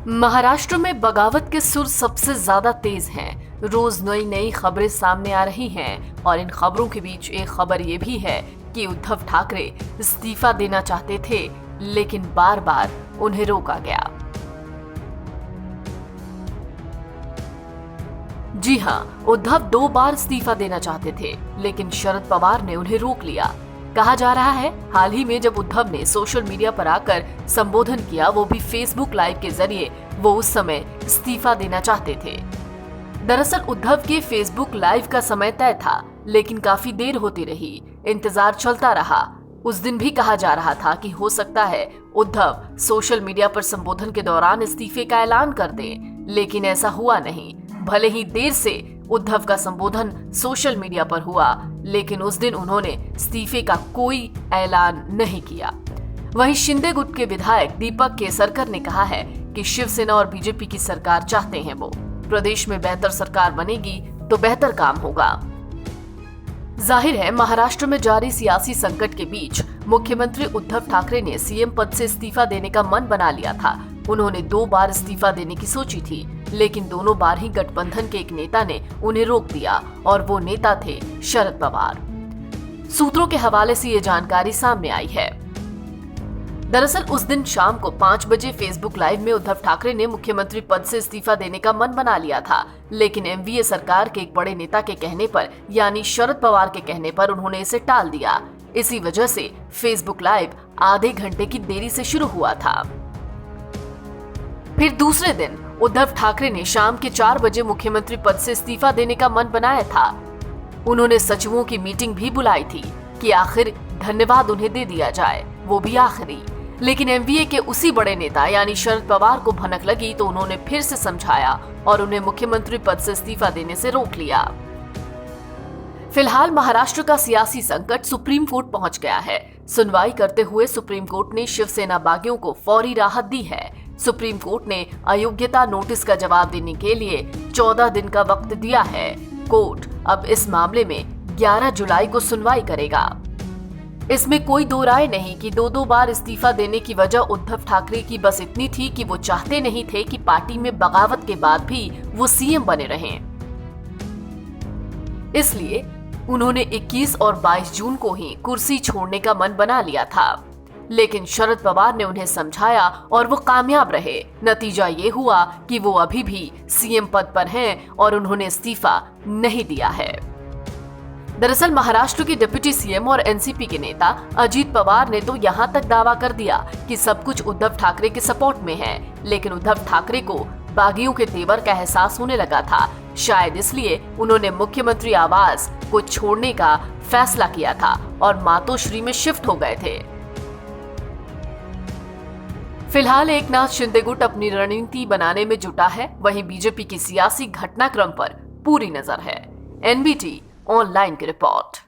महाराष्ट्र में बगावत के सुर सबसे ज्यादा तेज हैं। रोज नई नई खबरें सामने आ रही हैं और इन खबरों के बीच एक खबर ये भी है कि उद्धव ठाकरे इस्तीफा देना चाहते थे, लेकिन बार बार उन्हें रोका गया। जी हां, उद्धव 2 बार इस्तीफा देना चाहते थे, लेकिन शरद पवार ने उन्हें रोक लिया। कहा जा रहा है हाल ही में जब उद्धव ने सोशल मीडिया पर आकर संबोधन किया, वो भी फेसबुक लाइव के जरिए, वो उस समय इस्तीफा देना चाहते थे। दरअसल उद्धव के फेसबुक लाइव का समय तय था, लेकिन काफी देर होती रही, इंतजार चलता रहा। उस दिन भी कहा जा रहा था कि हो सकता है उद्धव सोशल मीडिया पर संबोधन के दौरान इस्तीफे का ऐलान कर दें, लेकिन ऐसा हुआ नहीं। भले ही देर से उद्धव का संबोधन सोशल मीडिया पर हुआ, लेकिन उस दिन उन्होंने इस्तीफे का कोई ऐलान नहीं किया। वहीं शिंदे गुट के विधायक दीपक केसरकर ने कहा है कि शिवसेना और बीजेपी की सरकार चाहते हैं वो। प्रदेश में बेहतर सरकार बनेगी तो बेहतर काम होगा। जाहिर है महाराष्ट्र में जारी सियासी संकट के बीच मुख्यमंत्री उद्धव ठाकरे ने सीएम पद से इस्तीफा देने का मन बना लिया था। उन्होंने 2 बार इस्तीफा देने की सोची थी, लेकिन दोनों बार ही गठबंधन के एक नेता ने उन्हें रोक दिया और वो नेता थे शरद पवार। सूत्रों के हवाले से ये जानकारी सामने आई है। दरअसल उस दिन शाम को 5 बजे फेसबुक लाइव में उद्धव ठाकरे ने मुख्यमंत्री पद से इस्तीफा देने का मन बना लिया था, लेकिन एनडीए सरकार के एक बड़े नेता के कहने पर, यानी शरद पवार के कहने पर उन्होंने इसे टाल दिया। इसी वजह से फेसबुक लाइव आधे घंटे की देरी से शुरू हुआ था। फिर दूसरे दिन उद्धव ठाकरे ने शाम के 4 बजे मुख्यमंत्री पद से इस्तीफा देने का मन बनाया था। उन्होंने सचिवों की मीटिंग भी बुलाई थी कि आखिर धन्यवाद उन्हें दे दिया जाए, वो भी आखिरी। लेकिन एनडीए के उसी बड़े नेता यानी शरद पवार को भनक लगी तो उन्होंने फिर से समझाया और उन्हें मुख्यमंत्री पद से इस्तीफा देने से रोक लिया। फिलहाल महाराष्ट्र का सियासी संकट सुप्रीम कोर्ट पहुंच गया है। सुनवाई करते हुए सुप्रीम कोर्ट ने शिवसेना बागियों को फौरी राहत दी है। सुप्रीम कोर्ट ने अयोग्यता नोटिस का जवाब देने के लिए 14 दिन का वक्त दिया है। कोर्ट अब इस मामले में 11 जुलाई को सुनवाई करेगा। इसमें कोई दो राय नहीं कि 2 बार इस्तीफा देने की वजह उद्धव ठाकरे की बस इतनी थी कि वो चाहते नहीं थे कि पार्टी में बगावत के बाद भी वो सीएम बने रहें। इसलिए उन्होंने 21 और 22 जून को ही कुर्सी छोड़ने का मन बना लिया था, लेकिन शरद पवार ने उन्हें समझाया और वो कामयाब रहे। नतीजा ये हुआ कि वो अभी भी सीएम पद पर हैं और उन्होंने इस्तीफा नहीं दिया है। दरअसल महाराष्ट्र के डिप्टी सीएम और एनसीपी के नेता अजीत पवार ने तो यहां तक दावा कर दिया कि सब कुछ उद्धव ठाकरे के सपोर्ट में है, लेकिन उद्धव ठाकरे को बागियों के तेवर का एहसास होने लगा था। शायद इसलिए उन्होंने मुख्यमंत्री आवास को छोड़ने का फैसला किया था और मातोश्री में शिफ्ट हो गए थे। फिलहाल एकनाथ शिंदे गुट अपनी रणनीति बनाने में जुटा है, वहीं बीजेपी की सियासी घटनाक्रम पर पूरी नजर है। एनबीटी ऑनलाइन की रिपोर्ट।